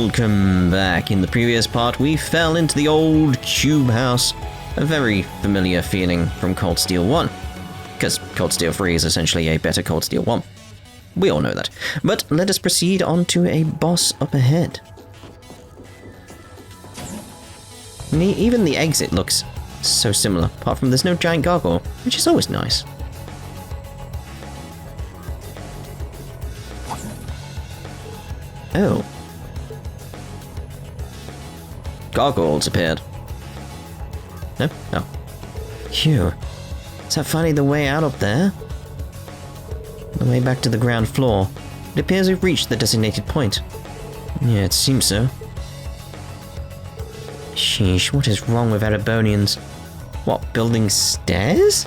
Welcome back. In the previous part, we fell into the Old Cubehouse, a very familiar feeling from Cold Steel 1, because Cold Steel 3 is essentially a better Cold Steel 1. We all know that. But let us proceed on to a boss up ahead. Even the exit looks so similar, apart from there's no giant gargoyle, which is always nice. Oh. Gargoyles appeared. No? Oh. Phew. Is that finally the way out up there? The way back to the ground floor. It appears we've reached the designated point. Yeah, it seems so. Sheesh, what is wrong with Erebonians? What, building stairs?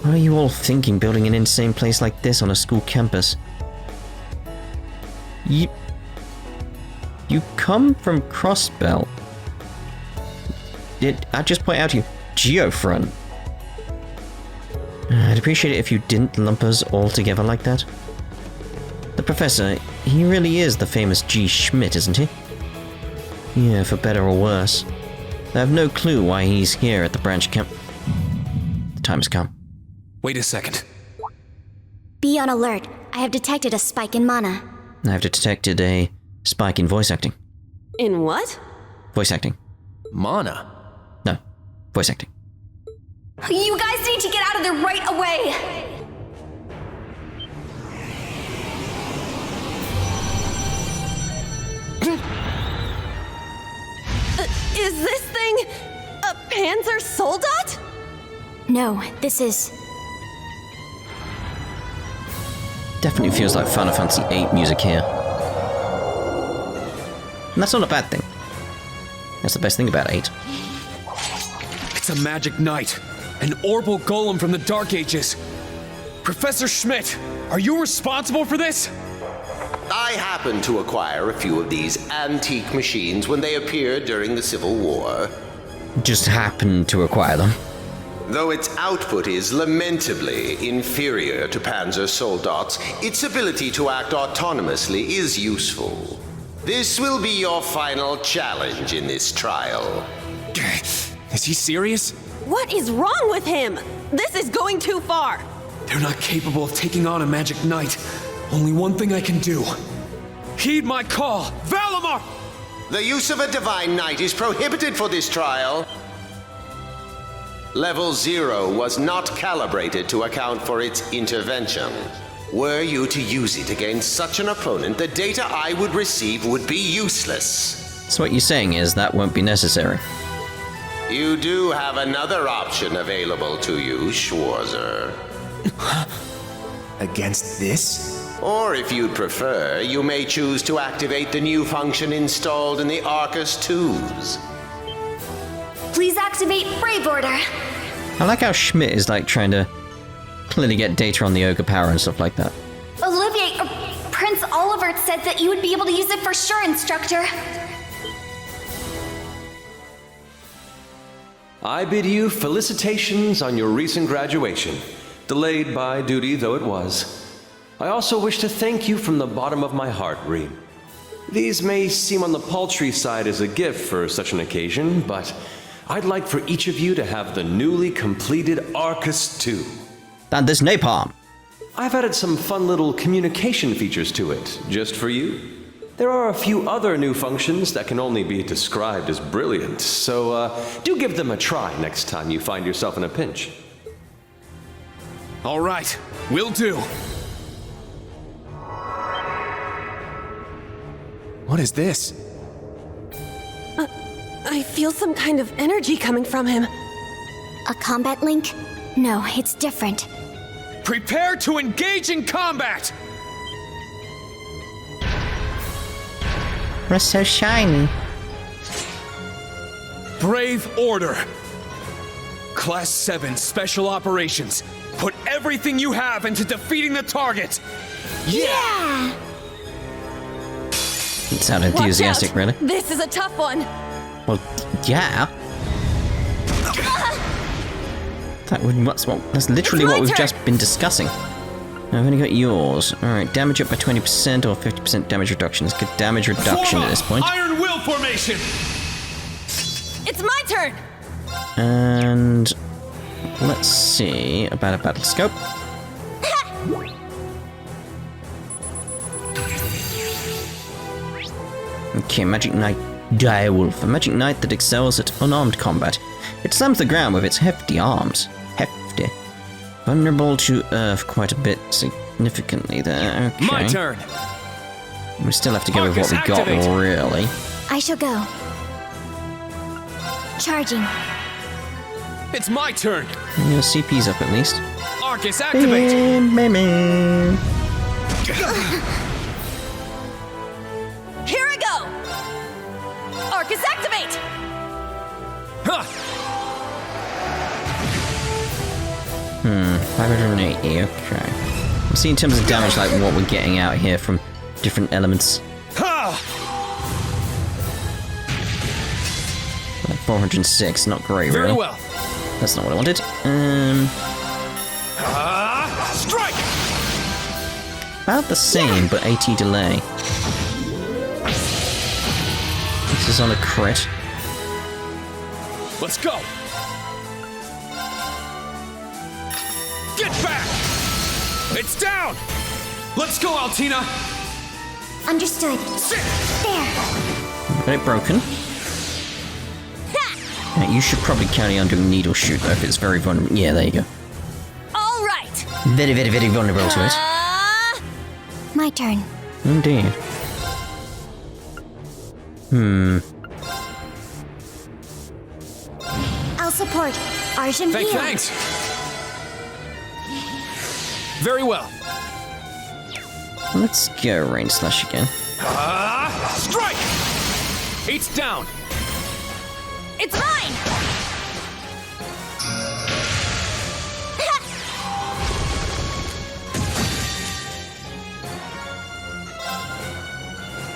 What are you all thinking, building an insane place like this on a school campus? You come from Crossbelt. Did I just point out to you? Geofront. I'd appreciate it if you didn't lump us all together like that. The professor, he really is the famous G. Schmidt, isn't he? Yeah, for better or worse. I have no clue why he's here at the branch camp. The time has come. Wait a second. Be on alert. I have detected a spike in mana. I have detected a spike in voice acting. In what? Voice acting. Mana? No, voice acting. You guys need to get out of there right away! Is this thing a Panzer Soldat? No, this is... Definitely feels like Final Fantasy VIII music here. And that's not a bad thing. That's the best thing about 8. It's a magic knight. An orbital golem from the Dark Ages. Professor Schmidt, are you responsible for this? I happened to acquire a few of these antique machines when they appeared during the Civil War. Just happened to acquire them. Though its output is lamentably inferior to Panzer Soldat's, its ability to act autonomously is useful. This will be your final challenge in this trial. Is he serious? What is wrong with him? This is going too far. They're not capable of taking on a magic knight. Only one thing I can do. Heed my call, Valimar! The use of a divine knight is prohibited for this trial. Level 0 was not calibrated to account for its intervention. Were you to use it against such an opponent, the data I would receive would be useless. So what you're saying is that won't be necessary. You do have another option available to you, Schwarzer. Against this? Or if you'd prefer, you may choose to activate the new function installed in the Arcus 2s. Please activate Brave Order. I like how Schmidt is like trying to clearly get data on the ogre power and stuff like that. Olivier, Prince Olivert said that you would be able to use it for sure, Instructor. I bid you felicitations on your recent graduation, delayed by duty though it was. I also wish to thank you from the bottom of my heart, Rean. These may seem on the paltry side as a gift for such an occasion, but I'd like for each of you to have the newly completed Arcus 2. And this napalm. I've added some fun little communication features to it, just for you. There are a few other new functions that can only be described as brilliant, so do give them a try next time you find yourself in a pinch. All right, will do. What is this? I feel some kind of energy coming from him. A combat link? No, it's different. Prepare to engage in combat! We're so shiny. Brave Order. Class 7 Special Operations. Put everything you have into defeating the target. Yeah! It sounded enthusiastic, Watch out. really. This is a tough one. Well, yeah. That's literally It's what my we've turn. just been discussing. I've only got yours. Alright, damage up by 20% or 50% damage reduction. It's good damage reduction at this point. Iron Will formation! It's my turn! And let's see about a battle scope. Okay, Magic Knight Direwolf. A magic knight that excels at unarmed combat. It slams the ground with its hefty arms. Hefty. Vulnerable to earth quite a bit significantly there. Okay. My turn! We still have to go with what we got, Activate. really. I shall go. Charging. It's my turn! Your CP's up at least. Arcus, activate! Here I go! Arcus, activate! Huh. 580, okay. We'll see in terms of damage, like, what we're getting out here from different elements. Ha! Like 406, not great, Very really. well. That's not what I wanted. Strike! About the same, but 80 delay. This is on a crit. Let's go! Get back! It's down! Let's go, Altina! Understood. Sit! There. Got it broken. Yeah, you should probably carry on doing needle shoot though, if it's very vulnerable. Yeah, there you go. All right! Very, very, very vulnerable to it. My turn. Indeed. I'll support. Arjun here. Thanks! Very well. Let's go rain slash again. Strike! It's down! It's mine!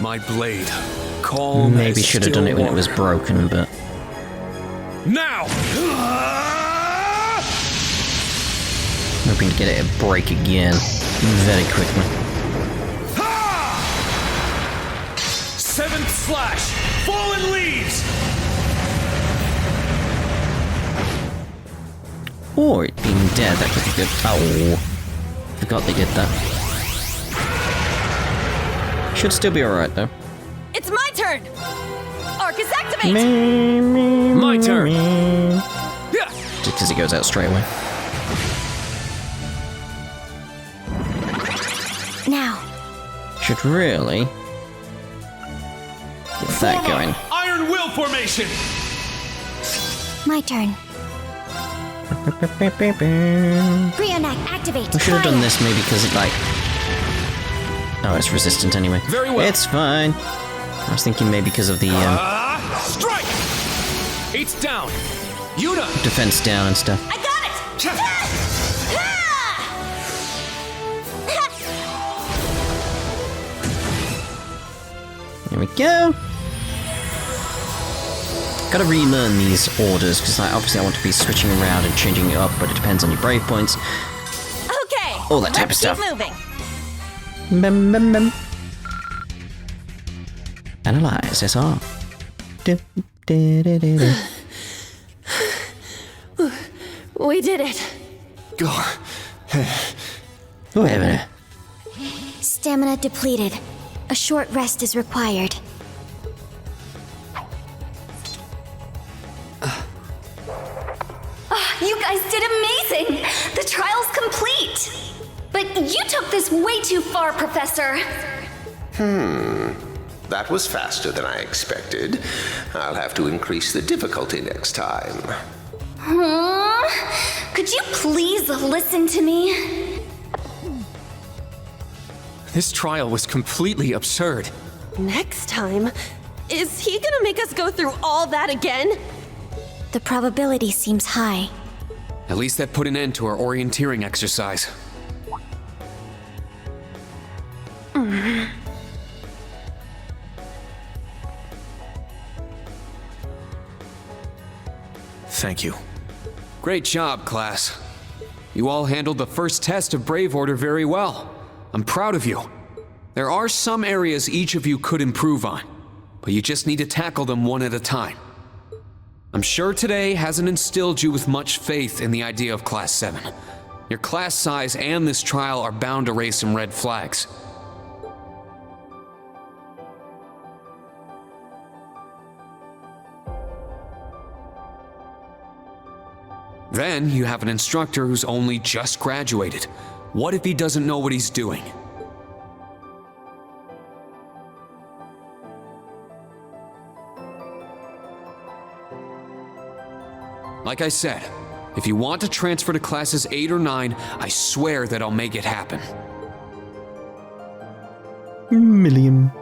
My blade. Calm Maybe as should have done still it when it water. was broken, but Now! hoping to get it to break again very quickly. Seventh slash! Fallen leaves! Or it being dead, that could be good. Oh, forgot they did that. Should still be alright though. It's my turn! Arcus, activate! My turn! Yeah! Just because it goes out straight away. Now. Should really get that going. Iron Will formation! My turn. Reenact, activate. I should have done Fire. this maybe because it like... Oh, it's resistant anyway. Very well. It's fine. I was thinking maybe because of the Strike! It's down! Yuna! defense down and stuff. I got it! There we go. Gotta relearn these orders because obviously I want to be switching around and changing it up, but it depends on your brave points. Okay! All that type of let's stuff. keep moving. Bum, bum, bum. Analyze SR. We did it. Go. Whatever. Stamina depleted. A short rest is required. You guys did amazing! The trial's complete! But you took this way too far, Professor. That was faster than I expected. I'll have to increase the difficulty next time. Could you please listen to me? This trial was completely absurd. Next time, is he gonna make us go through all that again? The probability seems high. At least that put an end to our orienteering exercise. Thank you. Great job, class. You all handled the first test of Brave Order very well. I'm proud of you. There are some areas each of you could improve on, but you just need to tackle them one at a time. I'm sure today hasn't instilled you with much faith in the idea of Class VII. Your class size and this trial are bound to raise some red flags. Then you have an instructor who's only just graduated. What if he doesn't know what he's doing? Like I said, if you want to transfer to classes 8 or 9, I swear that I'll make it happen. Million.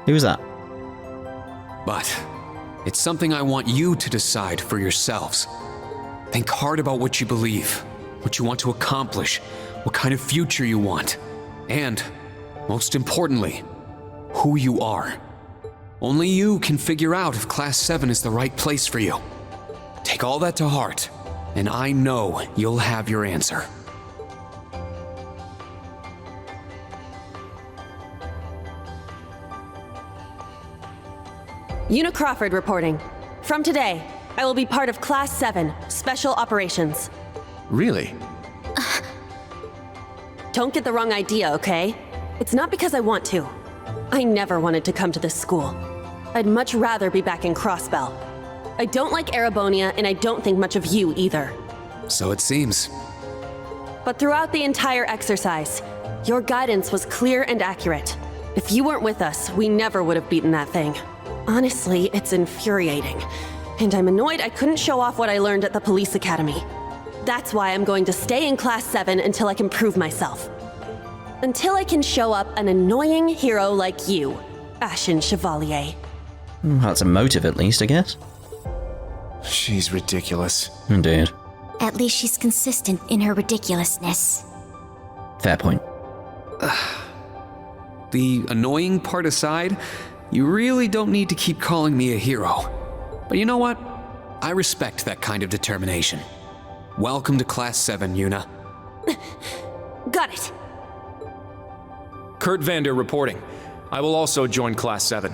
Who's that? But it's something I want you to decide for yourselves. Think hard about what you believe, what you want to accomplish, what kind of future you want, and, most importantly, who you are. Only you can figure out if Class VII is the right place for you. Take all that to heart, and I know you'll have your answer. Una Crawford reporting. From today, I will be part of Class VII, Special Operations. Really? Don't get the wrong idea, okay? It's not because I want to. I never wanted to come to this school. I'd much rather be back in Crossbell. I don't like Erebonia, and I don't think much of you either. So it seems. But throughout the entire exercise, your guidance was clear and accurate. If you weren't with us, we never would have beaten that thing. Honestly, it's infuriating. And I'm annoyed I couldn't show off what I learned at the Police Academy. That's why I'm going to stay in Class VII until I can prove myself. Until I can show up an annoying hero like you, Ashen Chevalier. That's a motive at least, I guess. She's ridiculous. Indeed. At least she's consistent in her ridiculousness. Fair point. The annoying part aside, you really don't need to keep calling me a hero. But you know what? I respect that kind of determination. Welcome to Class VII, Una. Got it. Kurt Vander reporting. I will also join Class VII.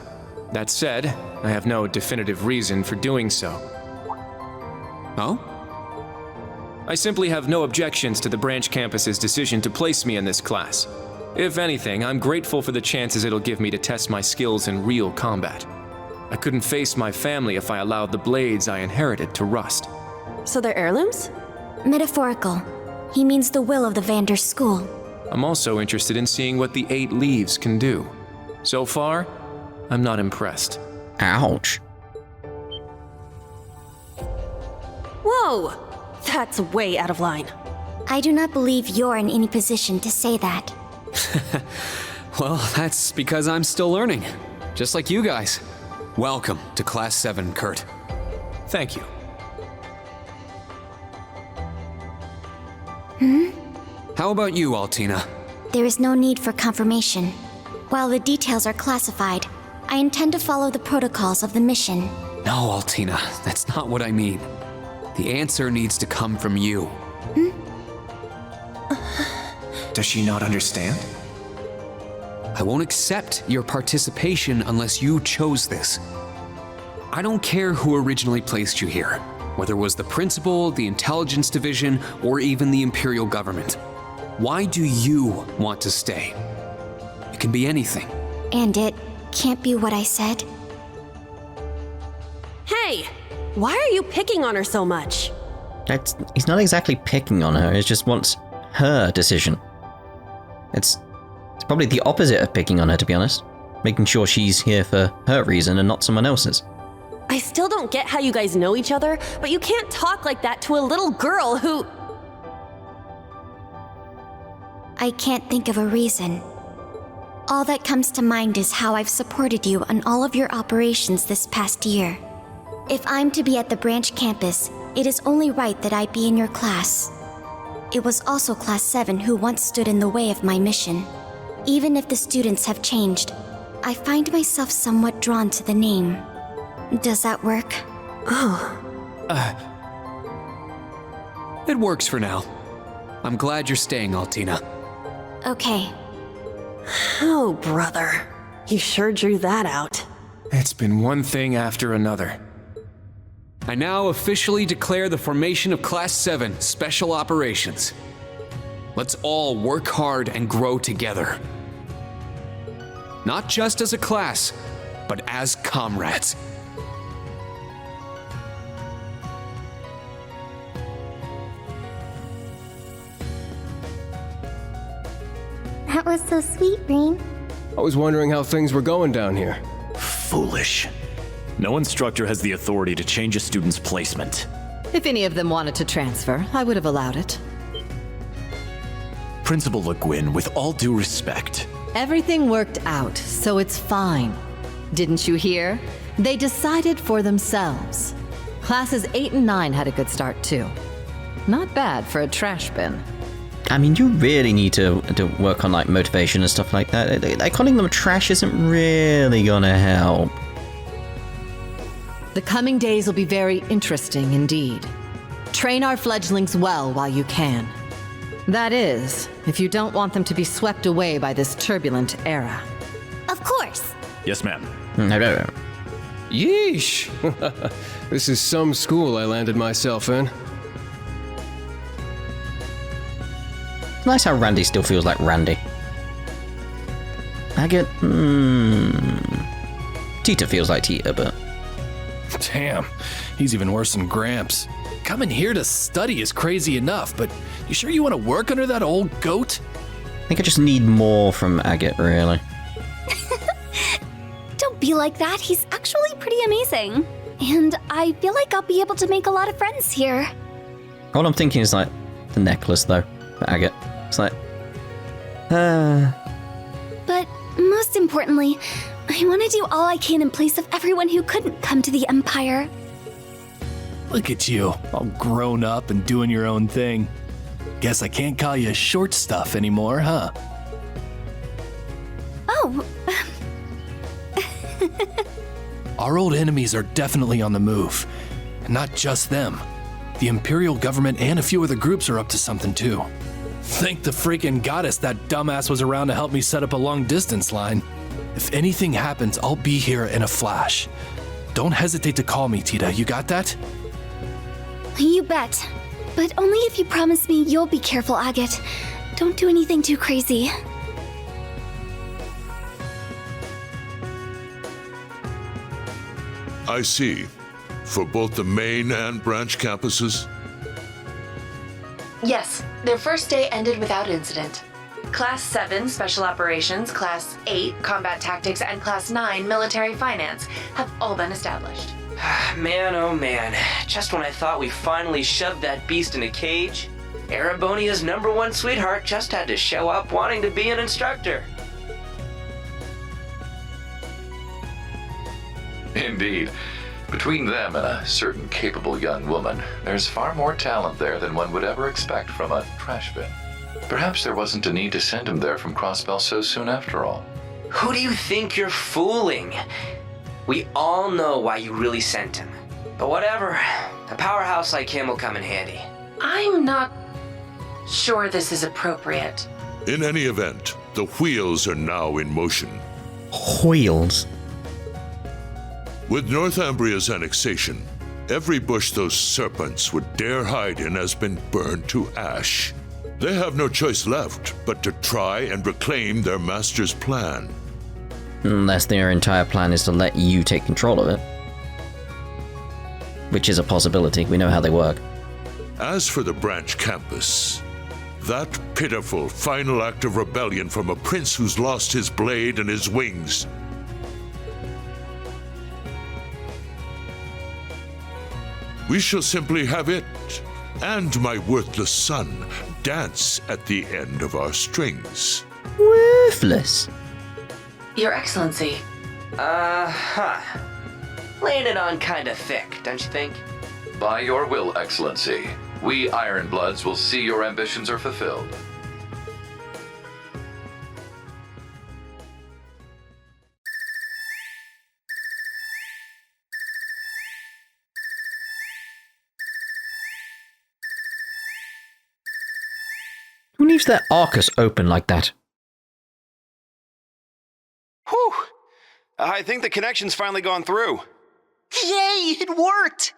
That said, I have no definitive reason for doing so. Oh? I simply have no objections to the branch campus's decision to place me in this class. If anything, I'm grateful for the chances it'll give me to test my skills in real combat. I couldn't face my family if I allowed the blades I inherited to rust. So they're heirlooms? Metaphorical. He means the will of the Vander school. I'm also interested in seeing what the 8 leaves can do. So far, I'm not impressed. Ouch. Whoa! That's way out of line. I do not believe you're in any position to say that. Well, that's because I'm still learning. Just like you guys. Welcome to Class VII, Kurt. Thank you. How about you, Altina? There is no need for confirmation. While the details are classified, I intend to follow the protocols of the mission. No, Altina, that's not what I mean. The answer needs to come from you. Does she not understand? I won't accept your participation unless you chose this. I don't care who originally placed you here, whether it was the principal, the intelligence division, or even the imperial government. Why do you want to stay? It can be anything. And it can't be what I said. Hey! Why are you picking on her so much? He's not exactly picking on her, he just wants her decision. It's probably the opposite of picking on her, to be honest. Making sure she's here for her reason and not someone else's. I still don't get how you guys know each other, but you can't talk like that to a little girl who... I can't think of a reason. All that comes to mind is how I've supported you on all of your operations this past year. If I'm to be at the branch campus, it is only right that I be in your class. It was also Class VII who once stood in the way of my mission. Even if the students have changed, I find myself somewhat drawn to the name. Does that work? It works for now. I'm glad you're staying, Altina. Okay. Oh, brother. You sure drew that out. It's been one thing after another. I now officially declare the formation of Class VII Special Operations. Let's all work hard and grow together. Not just as a class, but as comrades. That was so sweet, Rean. I was wondering how things were going down here. Foolish. No instructor has the authority to change a student's placement. If any of them wanted to transfer, I would have allowed it. Principal Le Guin, with all due respect. Everything worked out, so it's fine. Didn't you hear? They decided for themselves. Classes 8 and 9 had a good start too. Not bad for a trash bin. I mean, you really need to work on like motivation and stuff like that. Like, calling them trash isn't really gonna help. The coming days will be very interesting indeed. Train our fledglings well while you can. That is, if you don't want them to be swept away by this turbulent era. Of course. Yes, ma'am. No. Yeesh! This is some school I landed myself in. It's nice how Randy still feels like Randy. Agate, Tita feels like Tita, but... Damn, he's even worse than Gramps. Coming here to study is crazy enough, but you sure you want to work under that old goat? I think I just need more from Agate, really. Don't be like that. He's actually pretty amazing. And I feel like I'll be able to make a lot of friends here. All I'm thinking is like the necklace, though, for Agate. It's like, But most importantly, I want to do all I can in place of everyone who couldn't come to the Empire. Look at you, all grown up and doing your own thing. Guess I can't call you short stuff anymore, huh? Oh, Our old enemies are definitely on the move. And not just them. The Imperial government and a few other groups are up to something too. Thank the freaking goddess that dumbass was around to help me set up a long-distance line. If anything happens, I'll be here in a flash. Don't hesitate to call me, Tita. You got that? you bet. But only if you promise me you'll be careful, Agate. Don't do anything too crazy. I see. For both the main and branch campuses? Yes, their first day ended without incident. Class 7 Special Operations, Class 8 Combat Tactics, and Class 9 Military Finance have all been established. Man, oh man. Just when I thought we finally shoved that beast in a cage, Erebonia's #1 sweetheart just had to show up wanting to be an instructor. Indeed. Between them and a certain capable young woman, there's far more talent there than one would ever expect from a trash bin. Perhaps there wasn't a need to send him there from Crossbell so soon after all. Who do you think you're fooling? We all know why you really sent him. But whatever, a powerhouse like him will come in handy. I'm not sure this is appropriate. In any event, the wheels are now in motion. Wheels? With Northumbria's annexation, every bush those serpents would dare hide in has been burned to ash. They have no choice left but to try and reclaim their master's plan. Unless their entire plan is to let you take control of it. Which is a possibility, we know how they work. As for the branch campus, that pitiful final act of rebellion from a prince who's lost his blade and his wings. We shall simply have it, and my worthless son, dance at the end of our strings. Worthless? Your Excellency. Laying it on kinda thick, don't you think? By your will, Excellency, we Ironbloods will see your ambitions are fulfilled. leaves their Arcus open like that? Whew! I think the connection's finally gone through. Yay, it worked!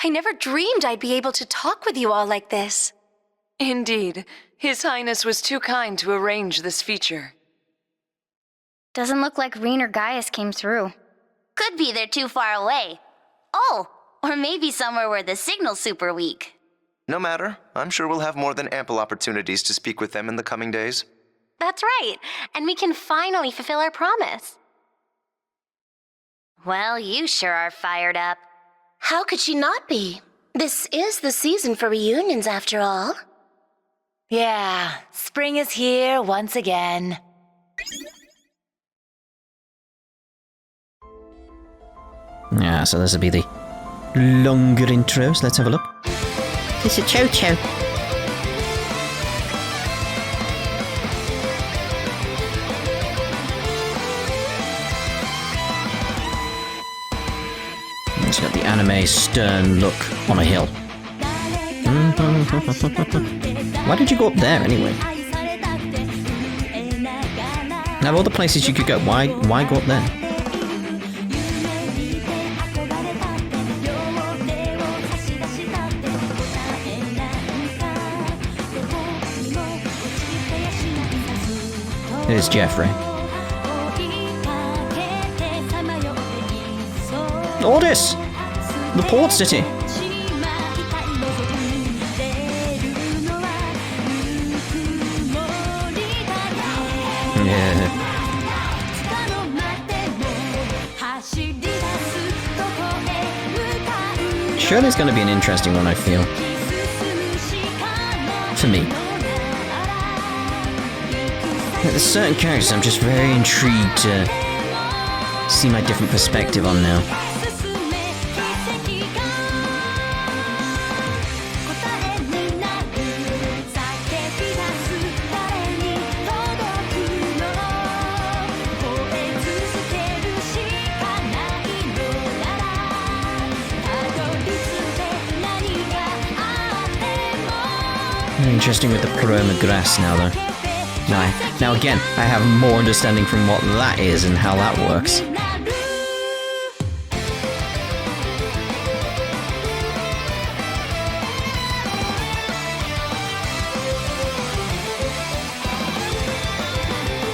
I never dreamed I'd be able to talk with you all like this. Indeed. His Highness was too kind to arrange this feature. Doesn't look like Rean or Gaius came through. Could be they're too far away. Oh, or maybe somewhere where the signal's super weak. No matter. I'm sure we'll have more than ample opportunities to speak with them in the coming days. That's right, and we can finally fulfill our promise. Well, you sure are fired up. How could she not be? This is the season for reunions, after all. Yeah, spring is here once again. Yeah, so this will be the longer intros. Let's have a look. It's a Cho-Cho. It's got the anime stern look on a hill. Why did you go up there anyway? Now, of all the places you could go, why go up there? Here's Jeffrey. Ordis! The port city! Yeah. Surely going to be an interesting one, I feel. For me. There's certain characters I'm just very intrigued to see my different perspective on now. Interesting with the Paroma grass now, though. Now again, I have more understanding from what that is and how that works.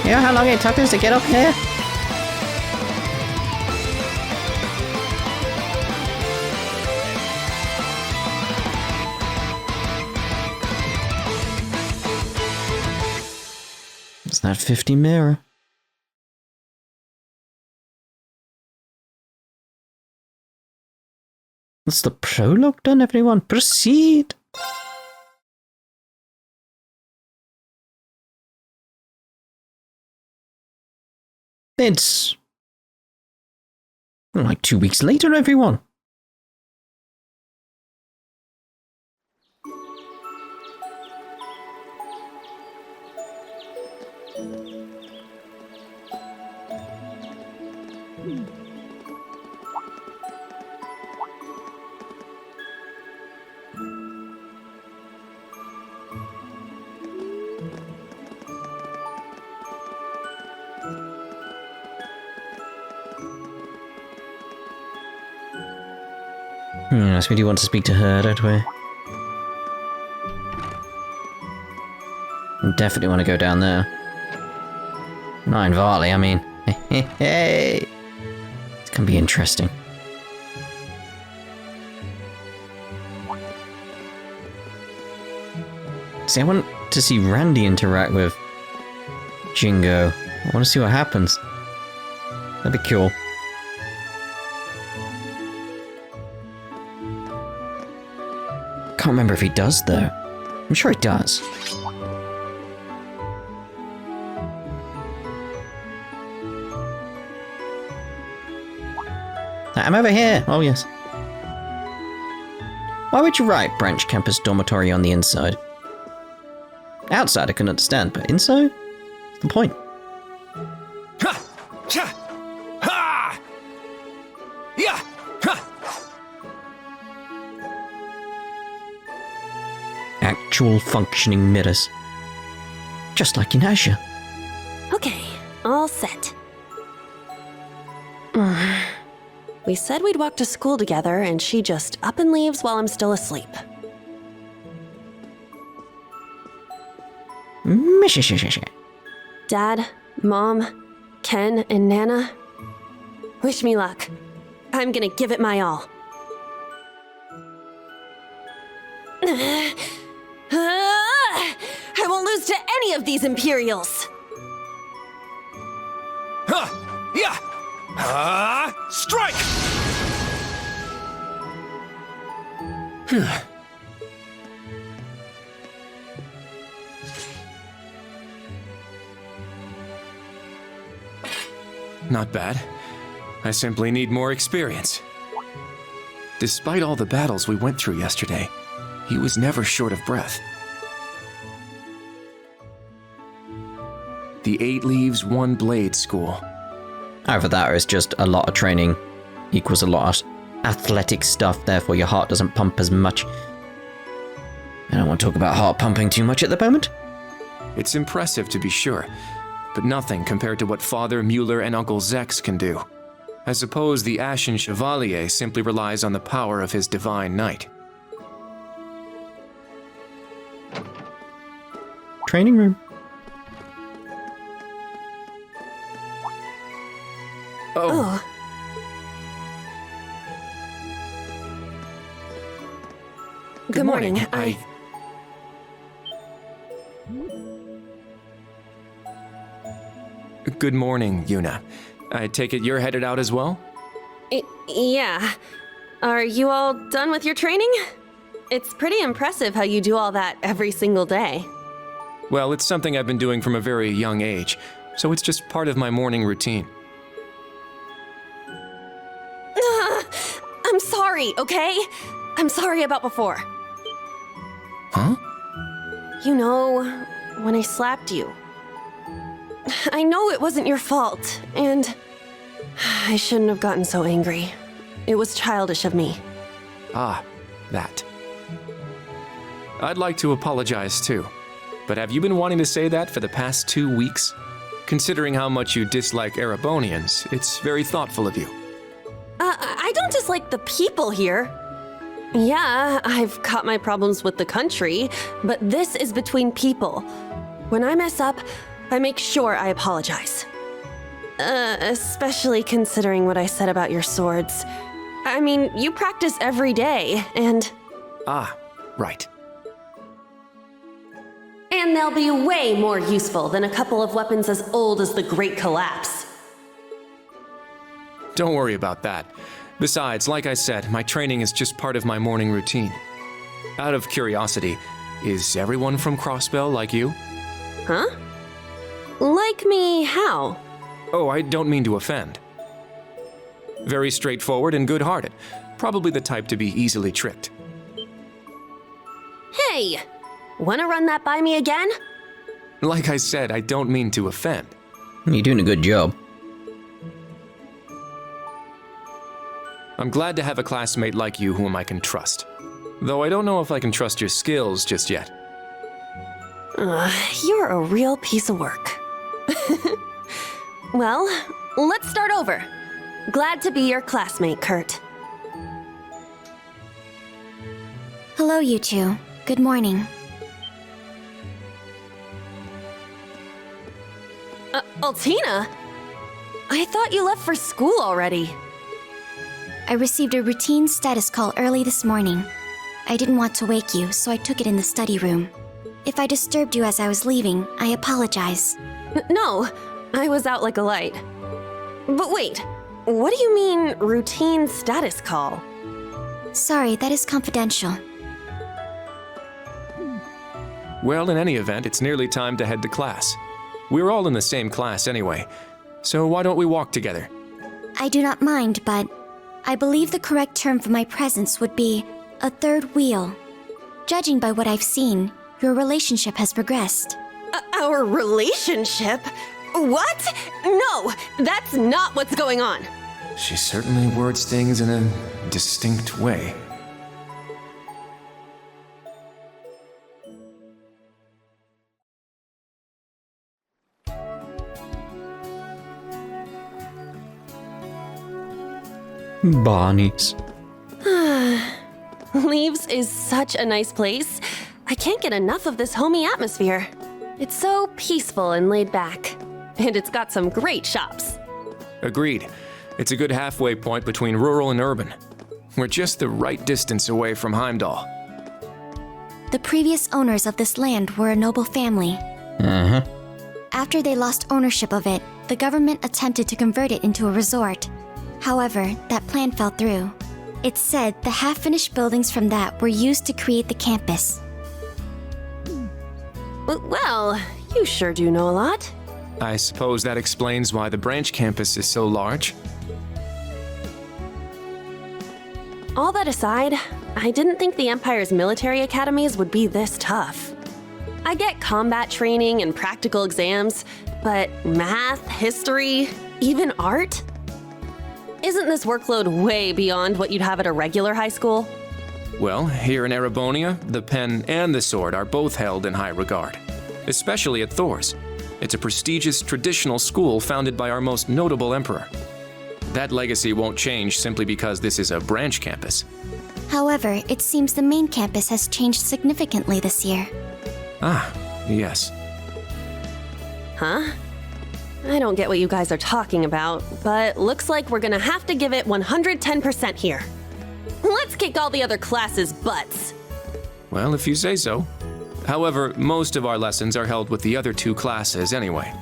You know how long it took us to get up here? That 50 mirror. That's the prologue done, everyone. Proceed. It's like 2 weeks later, everyone. Yes, we do want to speak to her, don't we? We definitely want to go down there. Not in Varley, I mean. Hey! It's gonna be interesting. See, I want to see Randy interact with Jingo. I want to see what happens. That'd be cool. Can't remember if he does, though. I'm sure he does. I'm over here. Oh, yes. Why would you write branch campus dormitory on the inside? Outside I can understand, but inside? What's the point? Ha! Cha! Ha! Yeah! Ha! Actual functioning mirrors. Just like in Asher. Okay, all set. We said we'd walk to school together, and she just up and leaves while I'm still asleep. Dad, Mom, Ken, and Nana, wish me luck. I'm gonna give it my all. I won't lose to any of these Imperials! Yeah! Strike! Not bad. I simply need more experience. Despite all the battles we went through yesterday, he was never short of breath. The 8 Leaves, 1 Blade School. Either that or it's just a lot of training equals a lot of athletic stuff, therefore your heart doesn't pump as much. I don't want to talk about heart pumping too much at the moment. It's impressive to be sure, but nothing compared to what Father Mueller and Uncle Zex can do. I suppose the Ashen Chevalier simply relies on the power of his divine knight. Training room. Oh. Good morning. Good morning, Yuna. I take it you're headed out as well? Yeah. Are you all done with your training? It's pretty impressive how you do all that every single day. Well, it's something I've been doing from a very young age, so it's just part of my morning routine. I'm sorry, okay? I'm sorry about before. Huh? You know, when I slapped you. I know it wasn't your fault, and I shouldn't have gotten so angry. It was childish of me. Ah, that. I'd like to apologize too, but have you been wanting to say that for the past 2 weeks? Considering how much you dislike Erebonians, it's very thoughtful of you. I don't dislike the people here. Yeah, I've got my problems with the country, but this is between people. When I mess up, I make sure I apologize. Especially considering what I said about your swords. I mean, you practice every day, and... Ah, right. And they'll be way more useful than a couple of weapons as old as the Great Collapse. Don't worry about that. Besides, like I said, my training is just part of my morning routine. Out of curiosity, is everyone from Crossbell like you? Huh? Like me how? Oh, I don't mean to offend. Very straightforward and good-hearted. Probably the type to be easily tricked. Hey! Wanna run that by me again? Like I said, I don't mean to offend. You're doing a good job. I'm glad to have a classmate like you whom I can trust. Though I don't know if I can trust your skills just yet. You're a real piece of work. Well, let's start over. Glad to be your classmate, Kurt. Hello, you two. Good morning. Altina? I thought you left for school already. I received a routine status call early this morning. I didn't want to wake you, so I took it in the study room. If I disturbed you as I was leaving, I apologize. No, I was out like a light. But wait, what do you mean, routine status call? Sorry, that is confidential. Well, in any event, it's nearly time to head to class. We're all in the same class anyway, so why don't we walk together? I do not mind, but I believe the correct term for my presence would be a third wheel. Judging by what I've seen, your relationship has progressed. Our relationship? What? No, that's not what's going on. She certainly words things in a distinct way. Barneys. Leaves is such a nice place. I can't get enough of this homey atmosphere. It's so peaceful and laid back. And it's got some great shops. Agreed. It's a good halfway point between rural and urban. We're just the right distance away from Heimdall. The previous owners of this land were a noble family. Uh-huh. After they lost ownership of it, the government attempted to convert it into a resort. However, that plan fell through. It's said the half-finished buildings from that were used to create the campus. Well, you sure do know a lot. I suppose that explains why the branch campus is so large. All that aside, I didn't think the Empire's military academies would be this tough. I get combat training and practical exams, but math, history, even art? Isn't this workload way beyond what you'd have at a regular high school? Well, here in Erebonia, the pen and the sword are both held in high regard, especially at Thors. It's a prestigious traditional school founded by our most notable emperor. That legacy won't change simply because this is a branch campus. However, it seems the main campus has changed significantly this year. Ah, yes. Huh? I don't get what you guys are talking about, but looks like we're gonna have to give it 110% here. Let's kick all the other classes' butts. Well, if you say so. However, most of our lessons are held with the other two classes anyway.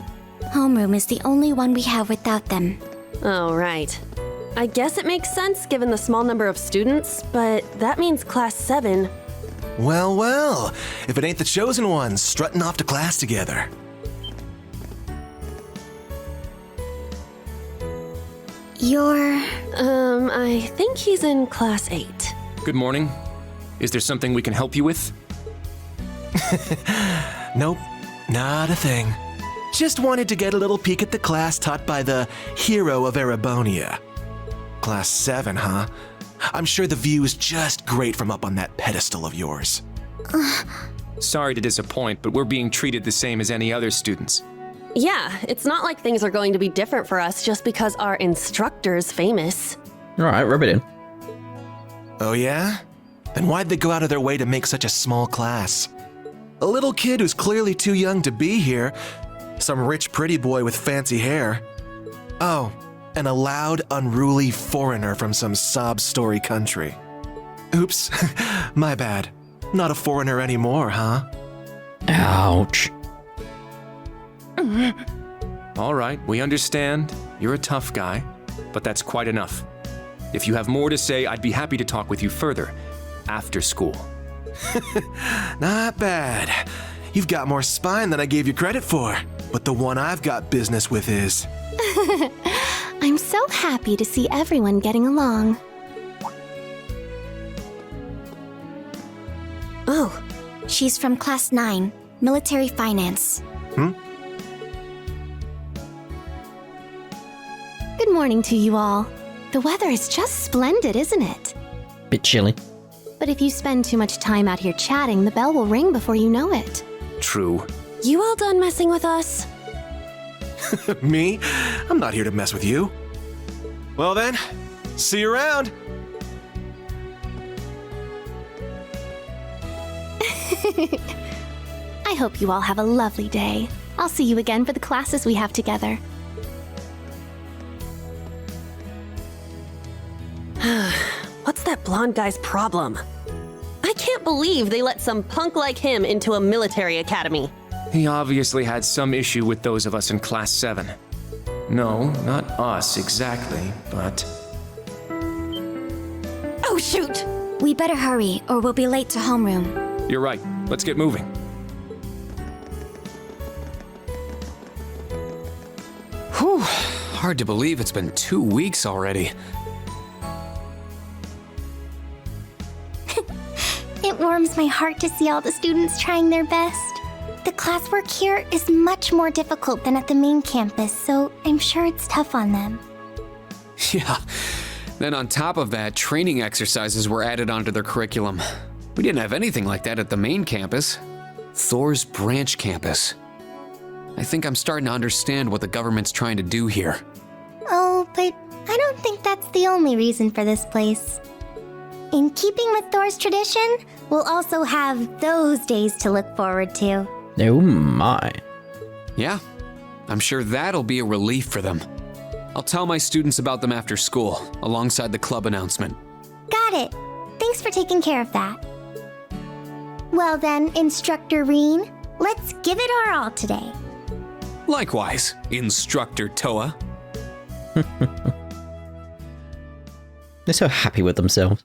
Homeroom is the only one we have without them. Oh, right. I guess it makes sense given the small number of students, but that means Class 7. Well, well, if it ain't the chosen ones strutting off to class together. I think he's in Class 8. Good morning. Is there something we can help you with? Nope, not a thing. Just wanted to get a little peek at the class taught by the hero of Erebonia. Class 7, huh? I'm sure the view is just great from up on that pedestal of yours. Sorry to disappoint, but we're being treated the same as any other students. Yeah, it's not like things are going to be different for us just because our instructor's famous. Alright, rub it in. Oh yeah? Then why'd they go out of their way to make such a small class? A little kid who's clearly too young to be here. Some rich pretty boy with fancy hair. Oh, and a loud, unruly foreigner from some sob story country. Oops, my bad. Not a foreigner anymore, huh? Ouch. All right, we understand. You're a tough guy, but that's quite enough. If you have more to say, I'd be happy to talk with you further after school. Not bad. You've got more spine than I gave you credit for, but the one I've got business with is... I'm so happy to see everyone getting along. Oh, she's from Class 9, Military Finance. Good morning to you all. The weather is just splendid, isn't it? Bit chilly. But if you spend too much time out here chatting, the bell will ring before you know it. True. You all done messing with us? Me? I'm not here to mess with you. Well then, see you around. I hope you all have a lovely day. I'll see you again for the classes we have together. What's that blonde guy's problem? I can't believe they let some punk like him into a military academy. He obviously had some issue with those of us in Class 7. No, not us exactly, but... Oh, shoot! We better hurry, or we'll be late to homeroom. You're right. Let's get moving. Whew. Hard to believe it's been 2 weeks already. It warms my heart to see all the students trying their best. The classwork here is much more difficult than at the main campus, so I'm sure it's tough on them. Yeah. Then on top of that, training exercises were added onto their curriculum. We didn't have anything like that at the main campus. Thors branch campus. I think I'm starting to understand what the government's trying to do here. Oh, but I don't think that's the only reason for this place. In keeping with Thor's tradition, we'll also have those days to look forward to. Oh my. Yeah, I'm sure that'll be a relief for them. I'll tell my students about them after school, alongside the club announcement. Got it. Thanks for taking care of that. Well then, Instructor Rean, let's give it our all today. Likewise, Instructor Towa. They're so happy with themselves.